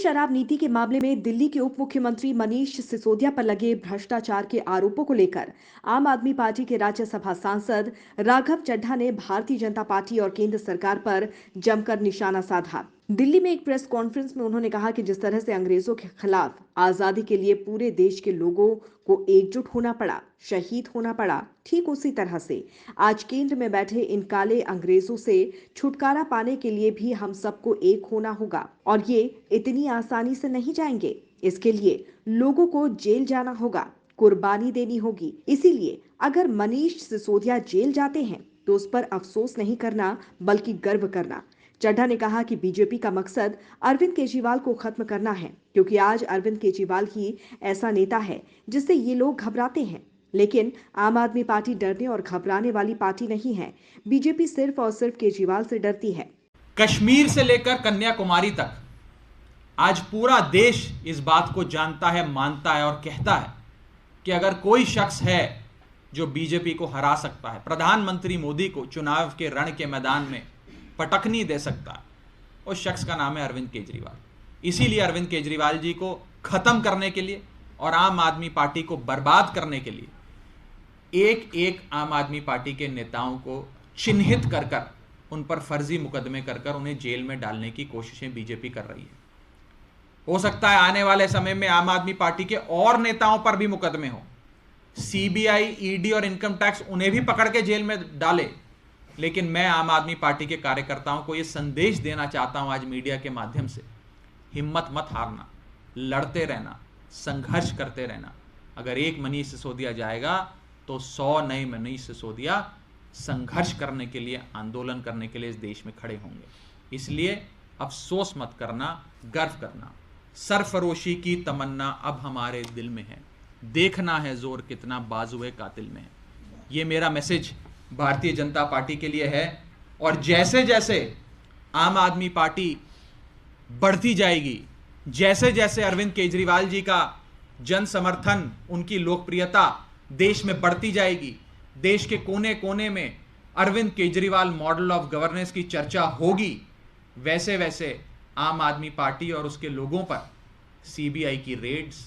शराब नीति के मामले में दिल्ली के उप मुख्यमंत्री मनीष सिसोदिया पर लगे भ्रष्टाचार के आरोपों को लेकर आम आदमी पार्टी के राज्यसभा सांसद राघव चड्ढा ने भारतीय जनता पार्टी और केंद्र सरकार पर जमकर निशाना साधा। दिल्ली में एक प्रेस कॉन्फ्रेंस में उन्होंने कहा कि जिस तरह से अंग्रेजों के खिलाफ आजादी के लिए पूरे देश के लोगों को एकजुट होना पड़ा, शहीद होना पड़ा, ठीक उसी तरह से आज केंद्र में बैठे इन काले अंग्रेजों से छुटकारा पाने के लिए भी हम सबको एक होना होगा और ये इतनी आसानी से नहीं जाएंगे। इसके लिए लोगों को जेल जाना होगा, कुर्बानी देनी होगी। इसीलिए अगर मनीष सिसोदिया जेल जाते हैं तो उस पर अफसोस नहीं करना बल्कि गर्व करना। चड्ढा ने कहा कि बीजेपी का मकसद अरविंद केजरीवाल को खत्म करना है, क्योंकि आज अरविंद केजरीवाल ही ऐसा नेता है जिससे ये लोग घबराते हैं। लेकिन आम आदमी पार्टी डरने और घबराने वाली पार्टी नहीं है। बीजेपी सिर्फ और सिर्फ केजरीवाल से डरती है। कश्मीर से लेकर कन्याकुमारी तक आज पूरा देश इस बात को जानता है, मानता है और कहता है कि अगर कोई शख्स है जो बीजेपी को हरा सकता है, प्रधानमंत्री मोदी को चुनाव के रण के मैदान में पटकनी दे सकता है, उस शख्स का नाम है अरविंद केजरीवाल। इसीलिए अरविंद केजरीवाल जी को खत्म करने के लिए और आम आदमी पार्टी को बर्बाद करने के लिए एक एक आम आदमी पार्टी के नेताओं को चिन्हित कर कर उन पर फर्जी मुकदमे कर कर उन्हें जेल में डालने की कोशिशें बीजेपी कर रही है। हो सकता है आने वाले समय में आम आदमी पार्टी के और नेताओं पर भी मुकदमे हो, सीबीआई, ईडी और इनकम टैक्स उन्हें भी पकड़ के जेल में डाले। लेकिन मैं आम आदमी पार्टी के कार्यकर्ताओं को यह संदेश देना चाहता हूं आज मीडिया के माध्यम से, हिम्मत मत हारना, लड़ते रहना, संघर्ष करते रहना। अगर एक मनीष सिसोदिया जाएगा तो 100 नए मनीष सिसोदिया संघर्ष करने के लिए, आंदोलन करने के लिए इस देश में खड़े होंगे। इसलिए अफसोस मत करना, गर्व करना। सरफरोशी की तमन्ना अब हमारे दिल में है, देखना है जोर कितना बाजुए कातिल में है। ये मेरा मैसेज भारतीय जनता पार्टी के लिए है। और जैसे जैसे आम आदमी पार्टी बढ़ती जाएगी, जैसे जैसे अरविंद केजरीवाल जी का जन समर्थन, उनकी लोकप्रियता देश में बढ़ती जाएगी, देश के कोने कोने में Arvind Kejriwal model of governance की चर्चा होगी, वैसे वैसे आम आदमी पार्टी और उसके लोगों पर सीबीआई की रेड्स,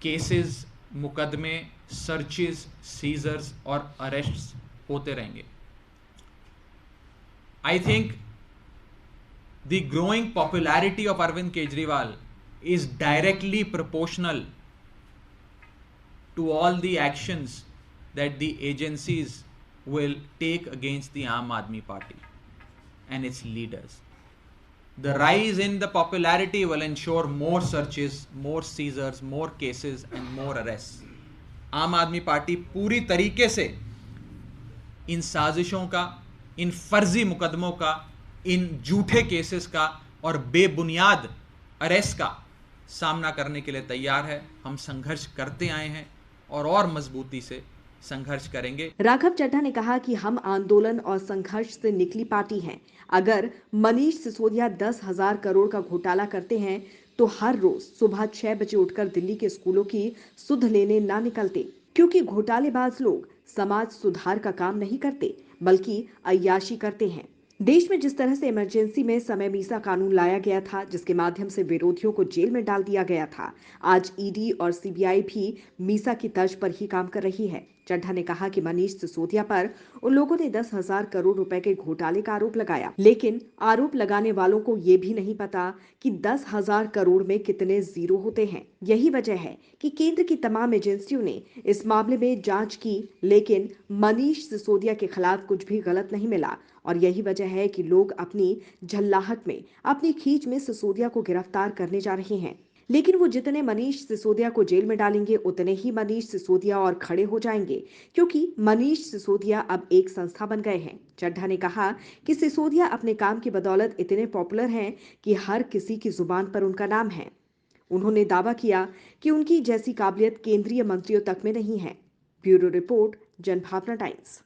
केसेस, मुकदमे, सर्चेस, सीजर्स और अरेस्ट्स होते रहेंगे। I think the growing popularity of Arvind Kejriwal is directly proportional to all the actions that the agencies will take against the Aam Aadmi Party and its leaders. The rise in the popularity will ensure more searches, more seizures, more cases and more arrests. आम आदमी party पूरी तरीके से इन साजिशों का, इन फर्जी मुकदमों का, इन झूठे केसेस का और बेबुनियाद अरेस्ट का सामना करने के लिए तैयार है। हम संघर्ष करते आए हैं और मजबूती से संघर्ष करेंगे। राघव चड्ढा ने कहा कि हम आंदोलन और संघर्ष से निकली पार्टी हैं। अगर मनीष सिसोदिया 10,000 करोड़ का घोटाला करते हैं तो हर रोज सुबह 6 बजे उठकर दिल्ली के स्कूलों की सुध लेने ना निकलते, क्योंकि घोटालेबाज लोग समाज सुधार का काम नहीं करते बल्कि अय्याशी करते हैं। देश में जिस तरह से इमरजेंसी में समय मीसा कानून लाया गया था, जिसके माध्यम से विरोधियों को जेल में डाल दिया गया था, आज ईडी और सीबीआई भी मीसा की तर्ज पर ही काम कर रही है। चड्ढा ने कहा कि मनीष सिसोदिया पर उन लोगों ने 10,000 करोड़ रुपए के घोटाले का आरोप लगाया, लेकिन आरोप लगाने वालों को ये भी नहीं पता कि 10,000 करोड़ में कितने जीरो होते हैं। यही वजह है कि केंद्र की तमाम एजेंसियों ने इस मामले में जांच की, लेकिन मनीष सिसोदिया के खिलाफ कुछ भी गलत नहीं मिला। और यही वजह है कि लोग अपनी झल्लाहट में, अपनी खींच में सिसोदिया को गिरफ्तार करने जा रहे हैं। लेकिन वो जितने मनीष सिसोदिया को जेल में डालेंगे, उतने ही मनीष सिसोदिया और खड़े हो जाएंगे, क्योंकि मनीष सिसोदिया अब एक संस्था बन गए हैं। चड्ढा ने कहा कि सिसोदिया अपने काम की बदौलत इतने पॉपुलर हैं कि हर किसी की जुबान पर उनका नाम है। उन्होंने दावा किया कि उनकी जैसी काबिलियत केंद्रीय मंत्रियों तक में नहीं है। Bureau report, Janbhavna times.